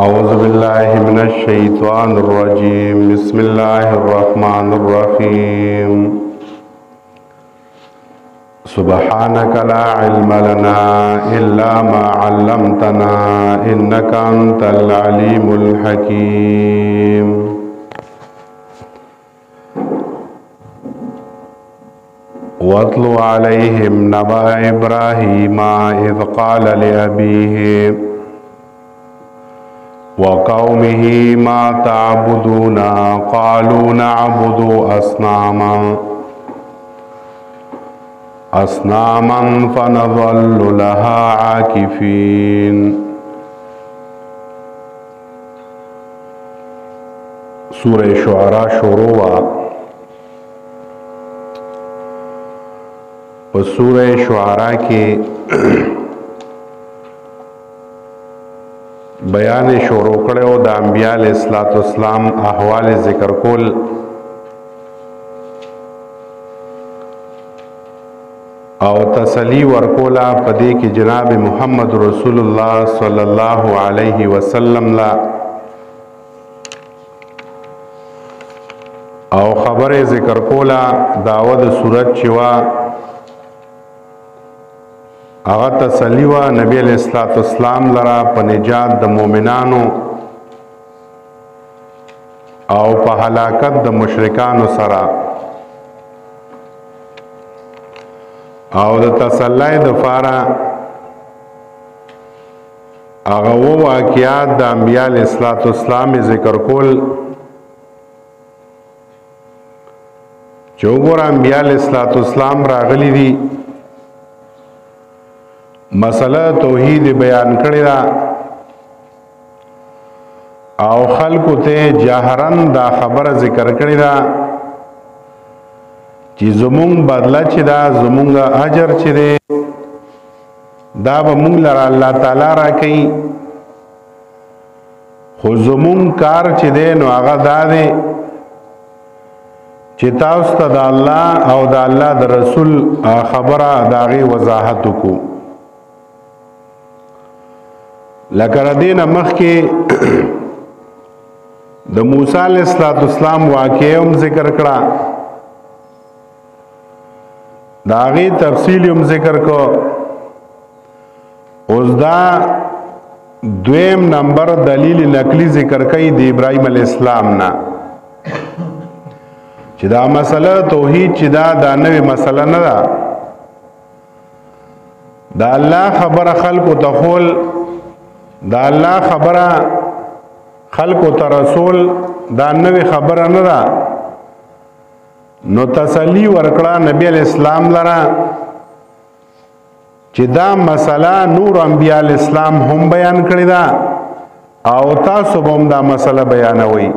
أعوذ بالله من الشيطان الرجيم بسم الله الرحمن الرحيم سبحانك لا علم لنا إلا ما علمتنا إنك أنت العليم الحكيم واتل عليهم نبأ إبراهيم إذ قال لأبيه وقومه ما تعبدون قالوا نعبد أصناما فنظل لها عاكفين. سورة شعراء شروع. سورة شعراء کے بیان شروع کړو د انبیاء علیہ الصلوۃ والسلام احوال ذکر کول او تسلی ورکولا پدې کې جناب محمد رسول الله صلی الله علیه وسلم لا او خبره ذکر کولا داود صورت چوا هغه تسلی وا نبی علیہ الصلوۃ والسلام لرا په نجات د مؤمنانو او په هلاکت د مشرکانو سره او د تسلی د فارا هغه واقعات د انبیاء علیہ الصلوۃ والسلام ذکر کول چې وګور انبیاء علیہ الصلوۃ والسلام راغلي دي مسله توحید بیان کړی دا او خلکو ته جاهرن دا خبره ذکر کړی دا چې زمونږ بدله چې دا زمونږ اجر چې دی دا به مونږ لره الله تعالی راکوي خو زمونږ کار چې دی نو هغه دا دی چې تاسو ته د الله او د الله د رسول خبره د هغې وضاحت وکړو لکه ردین مخکې د موسی علیہ السلام واقعه هم ذکر کړه د هغې تفصیل هم ذکر کو اوس دا دویم نمبر دلیل نقلی ذکر کوي د ابراهیم علیہ السلام نه چې دا مسله توحید چې دا نوې مسله نه ده دا الله خبره خلقو ته خول دا الله خبره خلقو ته رسول دا نوې خبره نه ده نو تسلی ورکړه نبی علیہ السلام لره چې دا مسله نور انبیاء علیہ السلام هم بیان کړی ده او تاسو هم دا مسله بیانوي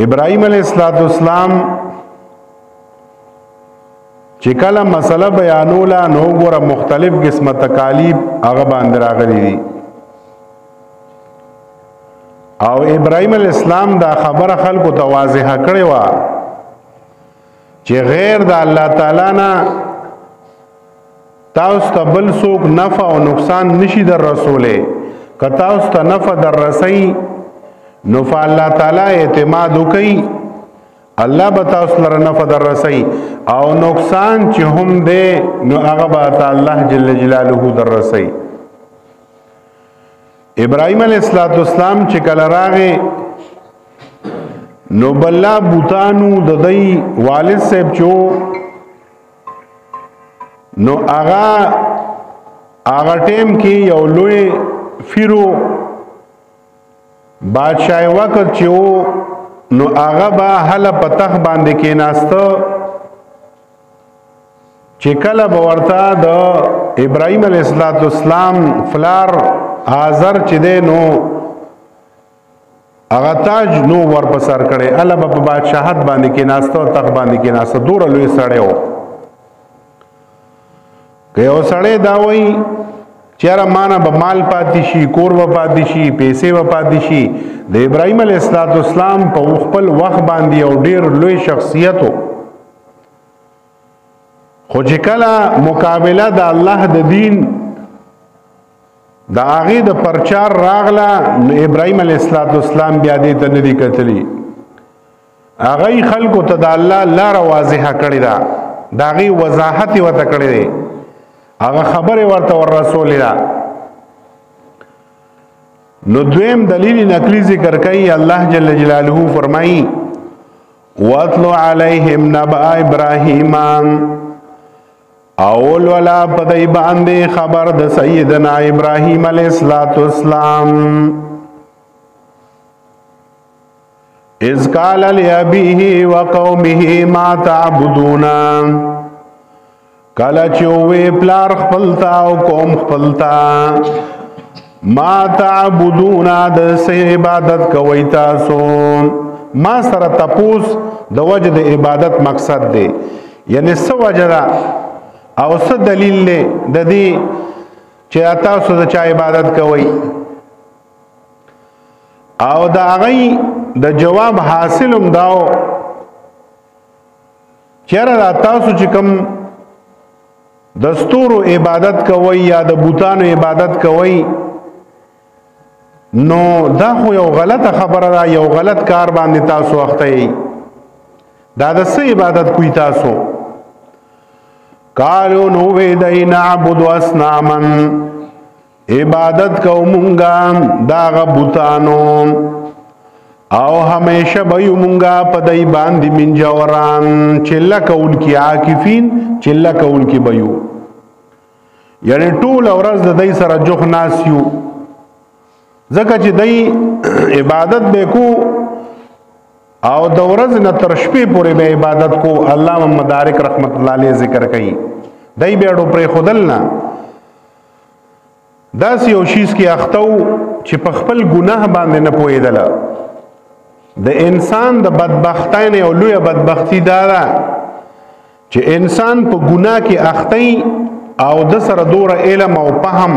ابراهیم علیہ السلام چې کله مسله بیانولا نو ګوره مختلف قسمه تکالیف هغه باندې راغلي دي او ابراهیم علیہ السلام دا خبره خلکو ته واضحه کړې وه چې غیر د الله تعالی نه تاسو ته بل څوک نفع او نقصان نشي در رسوله که تاسو ته نفع در رسي نو الله تعالی اعتماد وکړي الله به تاسو لره نفع در رسي او نقصان چې هم دی نو هغه به الله جل جلاله در رسي ابراهیم علیہ السلام چې کله راغی نو بلا بوتانو د دای والد صاحب چو نو هغه ټیم کې یو لوی فیرو بادشاہ وقت چې نو هغه به هله په تخت باندې کېناسته چې کله به ورته د ابراهیم علیہ السلام فلار حاضر چې دی نو هغه تاج نو ور په سر کړی هله به په بادشاهت باندې کېناسته او تخت باندې کېناسته دومره لوی سړی و که یو سړی دا وایي چیرې مانه به مال پاتې شي کور به پاتې شي پیسې به پاتې شي د ابراهیم علیہ السلام په خپل وخت باندې یو ډیر لوی شخصیت و خو چې کله مقابله د الله د دین دا هغه د پرچار راغله نو ابراهيم عليه السلام بیا دې ته ندی کتلی هغه خلکو ته د الله لار واضحه کړی دا داغي وضاحت ورته کړی دی هغه خبره ورته ور رسول دا نو دویم دلیل نقلی ذکر کوي الله جل جلاله فرمایي واتلو علیہم نبأ ابراہیم اول ولا پدای باندې خبر د سیدنا ابراہیم علیہ السلام اذ قال لأبيه وقومه ما تعبدون کله چې وې پلار خپلتا او قوم خپلتا ما تعبدون د عبادت کوي تاسو ما سره تپوس د وجه د عبادت مقصد دی یعنی سو وجه او څه دلیل له د دې چې تاسو د چا عبادت کوي او دا غي د جواب حاصلم داو چیرې تاسو چې کوم دستور عبادت کوي یا د بوتانو عبادت کوي نو دا خو یو غلطه خبره ده یو غلط کار باندې تاسو وخته یې دا د څه عبادت کوي تاسو قالو نو وی دای نعبد اصناما عبادت کومونګا دا غبوتانو او همیشه به مونږه په دای باندې من جوران چله کول کی عاکفین چله کول کی بيو یعنی ټول ورځ د دای سره جوخ ناسیو زکه چې دای عبادت به کو او د ورځ نه تر شپې پورې به عبادت کو علامه مدارک رحمت الله علیه ذکر کوي دای به ډو پر خودلنا داس یو شیز کې اختو چې په خپل ګناه باندې نه پوهیدل د انسان د بدبختۍ او لوی بدبختی دا ده چې انسان په ګناه کې اختی او د سره دوره علم او فهم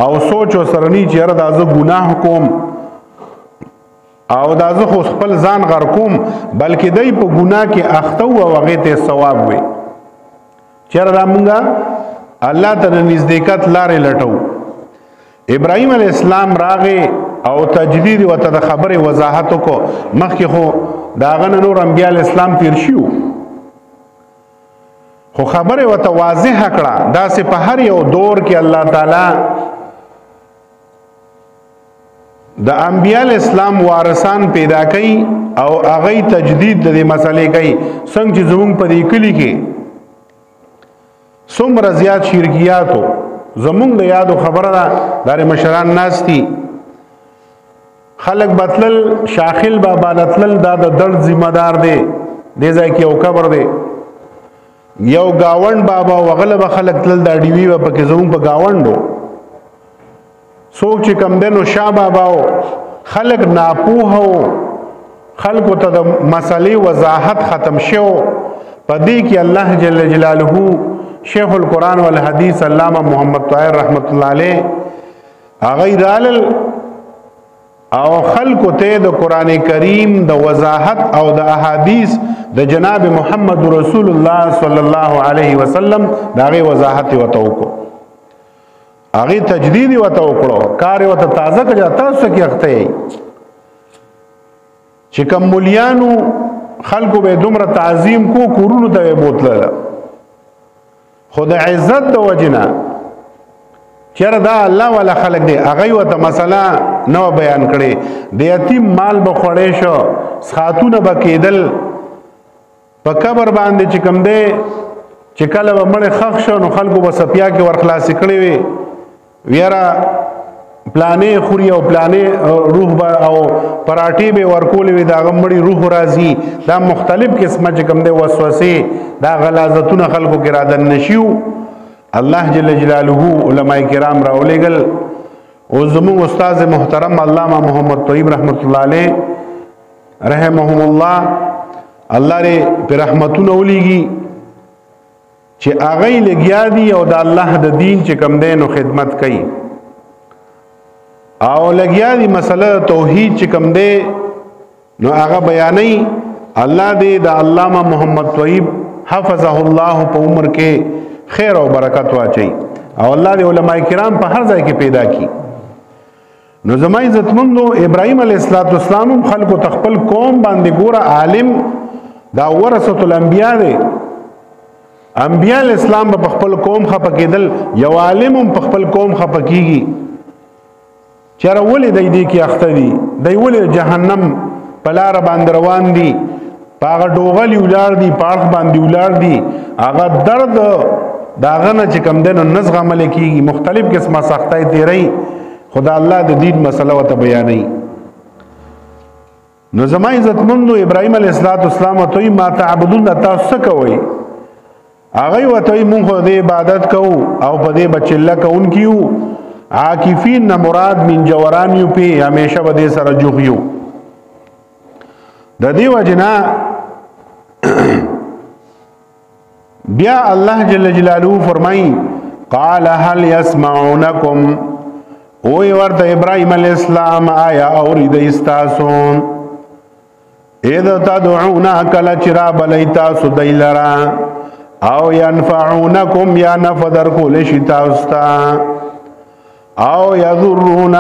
او سوچ او سرنی چې را دازه ګناه کوم او دازه خو خپل ځان غر کوم بلکې دای په ګناه کې اختو او هغه ته ثواب وي چیرې مونږه الله ته نزدېکت لارې لټو ابراهيم عليه السلام راغه او تجدید و ته خبره وضاحت کو مخکې خو داغه نور انبیاء اسلام تیر شو خو خبره و ته واضح کړه دا سه په هر یو دور کې الله تعالی د انبیاء اسلام وارثان پیدا کړي او هغه تجدید د مسلې کوي څنګه چې زموږ په دې کلی کې څومره زیات شرکیاتو زمونږ د یادو خبره ده دار مشران ناستی خلق بتلل شاخل بابا لتلل دا د درد ذمہ دار دی دې ځای کې یو قبر دی یو گاوند بابا وغلب خلق تلل دا ډیوی په کې زمونږ په گاوندو سوچ کم دنو شاه بابا خلق ناپوه خلق ته د مسلې وضاحت ختم شو پدې کې الله جل جلاله شیخ القرآن والحدیث علامہ محمد طاہر رحمت اللہ علیہ اغیر علل او خلق ته د قرآن کریم د وضاحت او د احادیث د جناب محمد رسول الله صلی الله علیه وسلم داغه وضاحت وتوکو اغه تجدید وتوکړو کار وت تازه کړه تاسو کې اخته چې کوم مليانو خلقو به دومره تعظیم کو کورونو ته بوتله خود عزت د وجنا چیرې دا الله والا خلق دی هغه وته مسله نو بیان کړي د یتیم مال به خوړې شو خاتون به کېدل په قبر باندې چې کوم دی چې کله به مړ خښ شو نو خلکو به سپیا کې ورخلاص کړي وي ویرا پلانې خوري او پلانې روح به او پراټي به ورکول وي دا غمړي روح راځي دا مختلف قسمه چې کوم دی وسوسه دا غلازتونه خلکو کې را دن نشيو الله جل جلاله علماء کرام راولېګل او زمو استاد محترم علامہ محمد طیب رحمت الله علیه رحمهم الله الله ری په رحمتونو ولېږي چې اغه لګیا دي او د الله د دین چې کوم دی نو خدمت کوي او لګیا دي مسله توحید چې کوم دی نو هغه بیانې الله دې د علامہ محمد طیب حفظه الله په عمر کې خیر او برکت واچي او الله دې علماء کرام په هر ځای کې پیدا کی. نو زما عزتمندو ابراهيم عليه السلام خلکو تخپل قوم باندې ګوره عالم دا ورثه الانبیاء دی. انبیاء الاسلام په خپل قوم خپه کېدل، یو عالم په خپل قوم خپه کیږي. چېرې ولې دی کې اخته دي، دی ولې جهنم په لار باندې روان دي، پاغه ډوغلی ولار دي، پاغ باندې ولار دي، هغه درد داغه نه چې کم دنو نزغ عمل کیږي، مختلف قسمه سختۍ تیری، خدا الله د دین مسله وته بیانوي. نو زما عزتمندو ابراهيم عليه السلام ته ما تعبدون تاسو کوي، هغه وته مونږ د عبادت کوو او په دې بچله کوونکیو، عاکفین نه مراد من جوران یو په همیشه به دې سره جوړیو. د دې وجنا بیا الله جل جلاله فرمایي قال هل يسمعونكم، او ورته ابراهيم عليه السلام آیا اورید استاسو اذا تدعون کل چرا بلیتا سدیلرا او ينفعونكم یا نفذر کول شتاستا او یضرون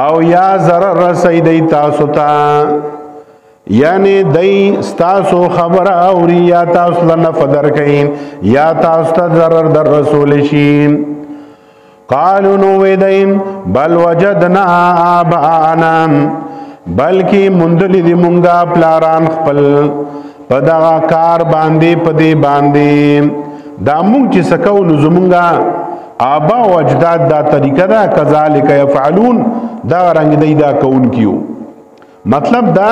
او یا ضرر رسیدی تاسوتا، یعنی دی ستاسو خبر اوری یا تاسو لنفذر کئین یا تاسو تا ضرر در رسول شین. قالو نو ویدین بل وجدنا آباءنا، بلکی مندلی دی منگا پلاران خپل پدا کار باندې پدی باندې دا مونږ چې سکو نو زمونږه آبا او اجداد دا طریقه دا کذالک یفعلون دا رنگ دی دا کون کیو. مطلب دا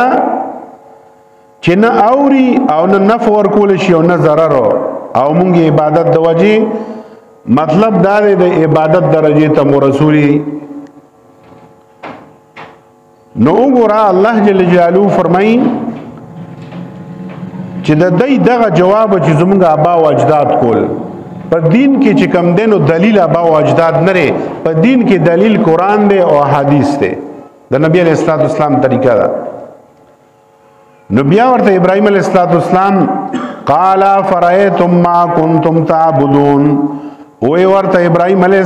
چې نه اوري او نه نفع ورکول شي او نه ضرر او مونږ عبادت د وجه، مطلب دا دی د عبادت درجه ته رسولي. نو وګوره الله جل جلاله فرمایي چې د دې دغه جواب چې زمونږ ابا او اجداد کول په دین کې چې کم دینو دلیل ابا او اجداد نه لري، په دین کې دلیل قران دی او حدیث دی، د نبی علیہ السلام طریقه ده. نو بیا ورته ابراهيم عليه السلام قال فرأيتم ما كنتم تعبدون، وی ورته ابراهيم عليه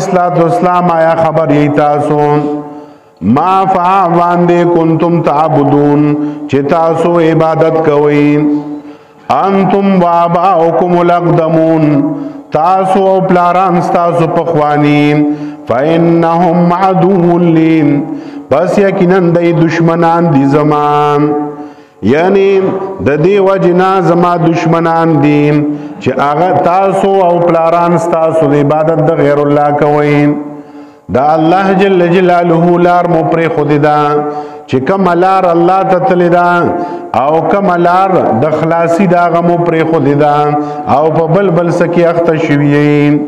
السلام آیا خبر یی تاسو ما فعوان کنتم تعبدون چې تاسو عبادت کوئ، انتم واباؤکم الاقدمون تاسو او پلاران تاسو پخوانی، فإنهم عدو لی بس یقینا دی دشمنان دی زمان، یعنی د دې وجنا زما دشمنان دي چې هغه تاسو او پلاران تاسو د عبادت د غیر الله کوئ. دا الله جل جلاله لار مو پر خود دا چې کوم لار الله ته تل دا او کوم لار د خلاصي دا غمو پر خود دا او په بلبل سکی اخته شوی.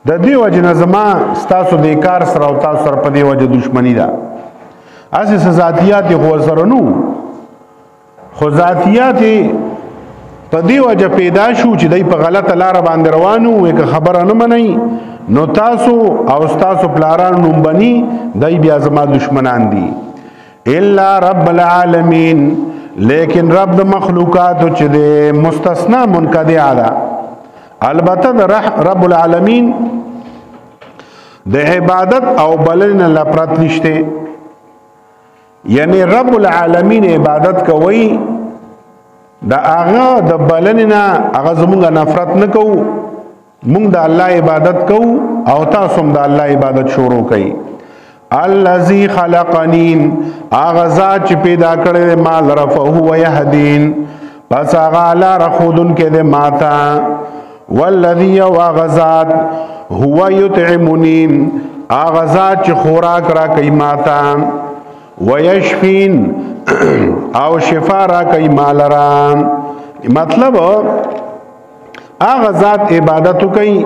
د دې وجنا زما تاسو د کار سره او تاسو سره په دې وجه دشمنی ده. اساس ذاتیات خو سره نو خو ذاتیات په دی وجه پیدا شو چې دای په غلطه لار باندې روانو وي که خبره نه منئ نو تاسو او تاسو پلاران نوم بني دای بیا زما دشمنان دي. الا رب العالمین، لیکن رب د مخلوقات چې د مستثنا منقطع ده. البته د رب العالمین د عبادت او بلنه لپرات نشته، یعنی رب العالمین عبادت کوي دا هغه د بلنه هغه زمونږ نفرت نه کوو، مونږ د الله عبادت کوو او تاسو هم د الله عبادت شروع کړئ. الذي خلقني، هغه ذات چې پیدا کړی ما لره فهو يهدين، پس هغه لاره خودن کې د ماتا. والذي هغه ذات هو يطعمني، هغه ذات چې خوراک را کوي ماتا. ويشفين، او شفا را کوي مالران. مطلب هغه ذات عبادت کوي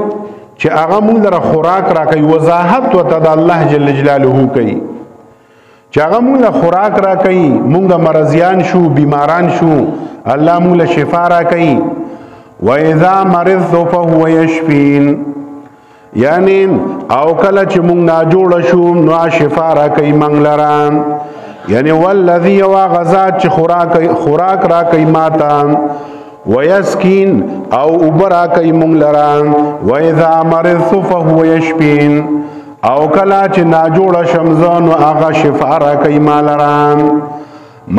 چې هغه مونږ لره خوراک را کوي، وضاحت وته د الله جل جلاله کوي چې هغه مونږ له خوراک را کوي، مونږ مرضیان شو بیماران شو الله مونږ له شفا را کوي. واذا مرضت فهو يشفين، یعنی او کله چې مونږ ناجوړ شو نو شفا را کوي مونږ لره. یعنی والذي وغزات چې خوراک را کوي ماته. ويسكين او اوبرا کئی مونگ لران وإذا مرضت فهو يشفين او کلا چه ناجوڑ شمزان و آغا شفا را کئی مالران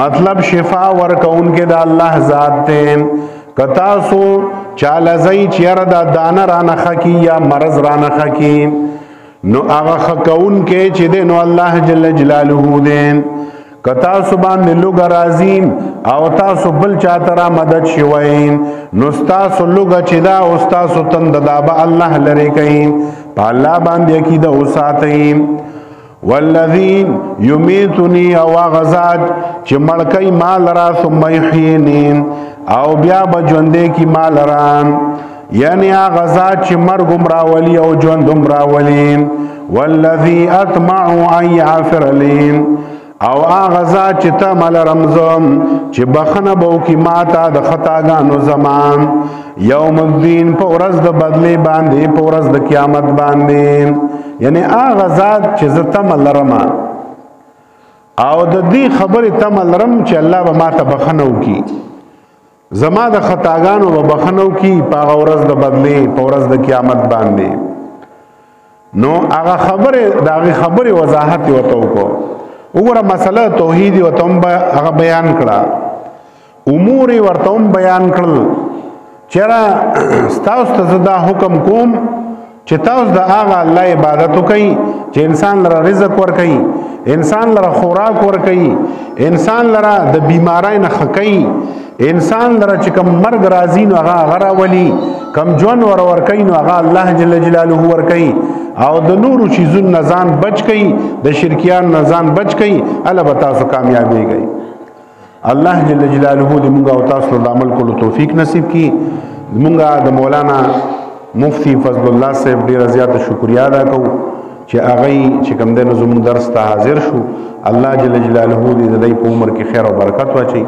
مطلب شفا ورکون کے دا اللہ ذات دین کتاسو چالزئی چیر دا دانا رانا خکی یا مرض رانا خکی نو آغا خکون کے چی دے نو اللہ جل جلالہ دین کتاسو باندې لوګ رازیم او تاسو بل چاترا مدد شوین نو تاسو لوګ چدا او تاسو تند دا به الله لری کین په الله باندې عقیده وساتئ والذین یمیتنی او غزاد چې مړکای مال را ثم یحیینی او بیا بجوندې کی مال ران یعنی غزاد چې مرګ راولی او ژوند راولی والذی اطمع ان یغفر لی او آغازا چی تا مل رمزم چی بخن بو کی ماتا د خطاگانو زمان یوم الدین پا ورز د بدلی باندی پا ورز د قیامت باندی یعنی آغازا چی زتا مل رما او د دی خبر تا مل رم چی اللہ با ماتا بخنو کی زما د خطاگانو با بخنو کی پا ورز د بدلی پا ورز د قیامت باندی نو آغا خبر وضاحت وطو کو وګوره مسله توحید او تم هغه بیان کړه امور ورته بیان کړل چیرې تاسو ته دا حکم کوم چې تاسو د هغه الله عبادت وکړئ چې انسان لره رزق ورکړي انسان لره خوراک ورکړي انسان لره د بیمارۍ نه خکړي انسان لره چې کوم مرګ راځي نو هغه غره ولي کم جون ورکړي نو هغه الله جل جلاله ورکړي او د نورو چیزونو نزان بچ کئی د شرکیان نزان بچ کئی الله به تاسو کامیابی گئی الله جل جلاله دې موږ او تاسو د عمل کولو توفیق نصیب کی موږ د مولانا مفتی فضل الله صاحب ډیر زیات شکریا ادا کوو چې هغه چې کوم د زموږ درس ته حاضر شو الله جل جلاله دې د په عمر کې خیر او برکت واچي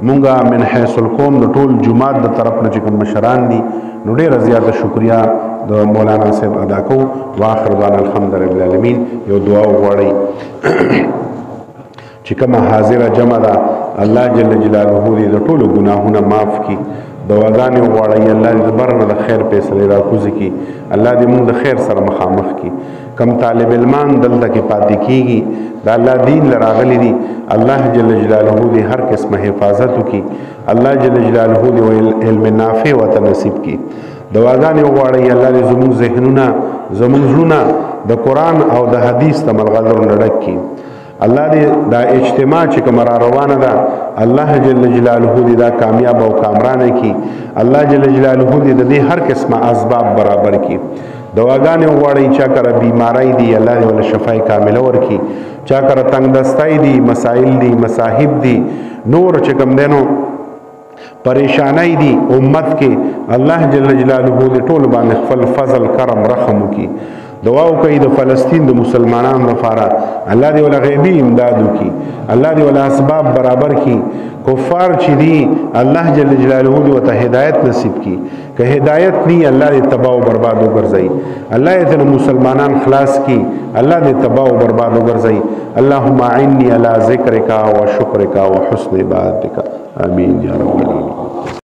موږ من حیث القوم د ټول جماعت د طرف نه چې کوم مشران دي نو ډیر زیات شکریا د مولانا صاحب ادا کو واخر دعوانا الحمدلله رب العالمین یو دعا وغواړئ چې کومه حاضر جمع ده الله جل جلاله دې د ټولو ګناهونه معاف کړي دعاګانې وغواړئ الله دې برنه د خیر فیصله راکوزي کړي الله دې موږ د خیر سره مخامخ کړي کم طالب علمان دلته کې پاتې کیږي دا الله دین لراغلی دي الله جل جلاله دې هر قسمه حفاظت وکړي الله جل جلاله دې علم نافع وته نصیب کړي دعاګانې وغواړئ الله دې زموږ ذهنونه زموږ زړونه د قرآن او د حدیث ته ملغلرو نه ډک کړي الله دې دا اجتماع چې کوم را روانه ده الله جل جلاله دې دا کامیاب او کامرانه کړي الله جل جلاله دې د دې هر قسمه اسباب برابر کړي دواګانې وغواړئ چا کره بیماری دي الله دې ول شفای کامله ورکړي چا کره تنگ دستای دي مسائل دي مصاحب دي نور چې کوم دینو پریشانای دي امت کې الله جل جلاله دې ټول باندې خپل فضل کرم رحم وکړي دعا وکړئ د فلسطین د مسلمانانو لپاره الله دې ول غیبی امداد وکړي الله دې ول اسباب برابر کړي کفار چې دي الله جل جلاله دې وته هدایت نصیب کړي که هدایت ني الله دې تباہ او برباد وګرځي الله دې مسلمانان خلاص کړي الله دې تباہ او برباد وګرځي اللهم اعني على ذکرک وشکرک وحسن عبادتک آمین یا رب العالمین.